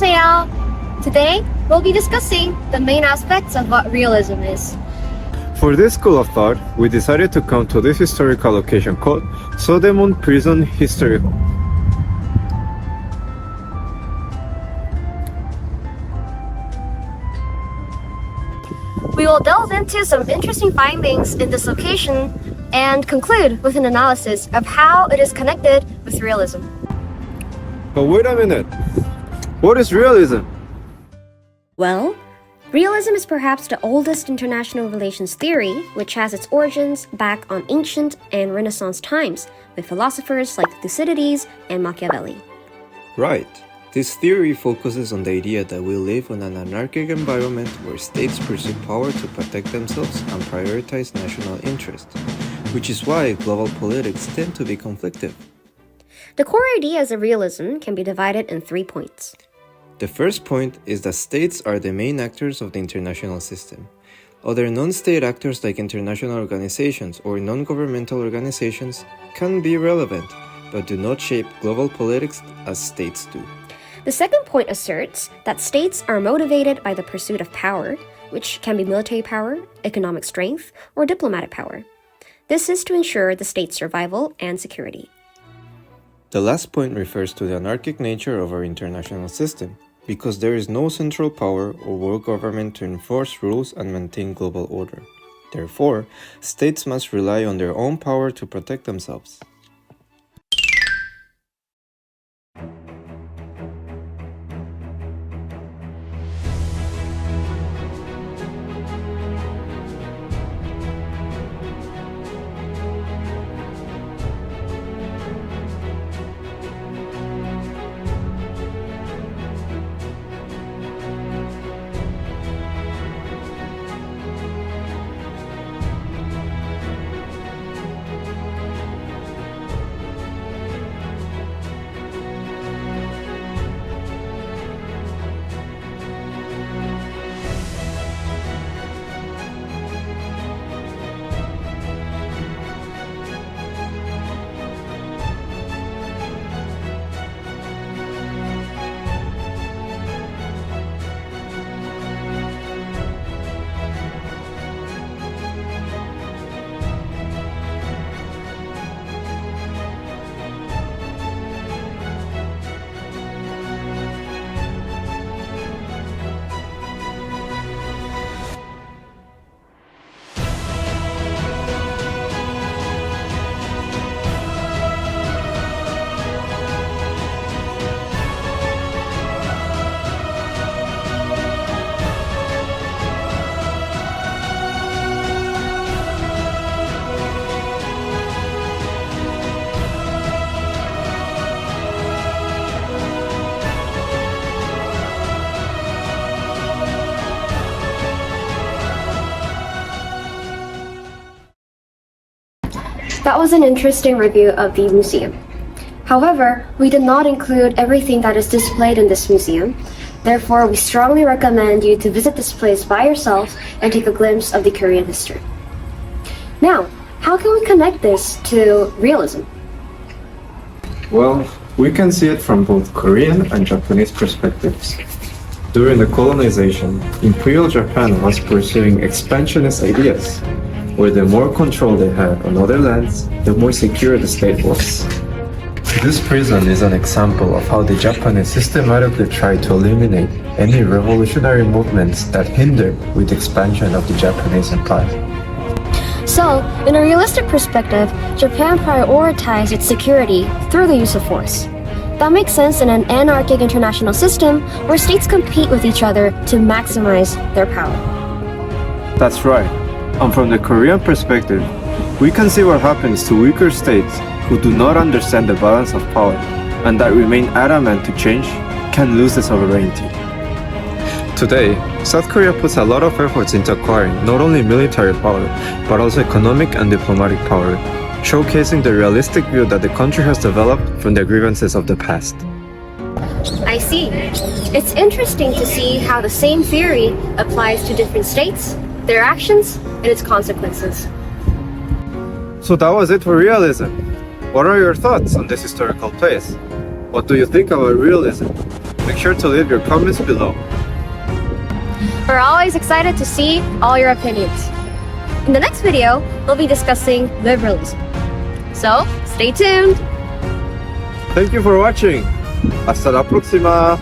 안녕하세요. Today, we'll be discussing the main aspects of what realism is. For this school of thought, we decided to come to this historical location called Seodaemun Prison History Hall. We will delve into some interesting findings in this location and conclude with an analysis of how it is connected with realism. But wait a minute, what is realism? Well, realism is perhaps the oldest international relations theory, which has its origins back on ancient and Renaissance times with philosophers like Thucydides and Machiavelli. Right. This theory focuses on the idea that we live in an anarchic environment where states pursue power to protect themselves and prioritize national interest, which is why global politics tend to be conflictive. The core ideas of realism can be divided in 3 points. The first point is that states are the main actors of the international system. Other non-state actors like international organizations or non-governmental organizations can be relevant, but do not shape global politics as states do. The second point asserts that states are motivated by the pursuit of power, which can be military power, economic strength, or diplomatic power. This is to ensure the state's survival and security. The last point refers to the anarchic nature of our international system, because there is no central power or world government to enforce rules and maintain global order. Therefore, states must rely on their own power to protect themselves. That was an interesting review of the museum. However, we did not include everything that is displayed in this museum. Therefore, we strongly recommend you to visit this place by yourself and take a glimpse of the Korean history. Now, how can we connect this to realism? Well, we can see it from both Korean and Japanese perspectives. During the colonization, Imperial Japan was pursuing expansionist ideas, where the more control they had on other lands, the more secure the state was. This prison is an example of how the Japanese systematically tried to eliminate any revolutionary movements that hindered with expansion of the Japanese empire. So, in a realistic perspective, Japan prioritized its security through the use of force. That makes sense in an anarchic international system where states compete with each other to maximize their power. That's right. And from the Korean perspective, we can see what happens to weaker states who do not understand the balance of power and that remain adamant to change can lose the sovereignty. Today, South Korea puts a lot of efforts into acquiring not only military power, but also economic and diplomatic power, showcasing the realistic view that the country has developed from the grievances of the past. I see. It's interesting to see how the same theory applies to different states, their actions, and its consequences. So that was it for realism. What are your thoughts on this historical place? What do you think about realism? Make sure to leave your comments below. We're always excited to see all your opinions. In the next video, we'll be discussing liberalism. So, stay tuned! Thank you for watching. Hasta la próxima.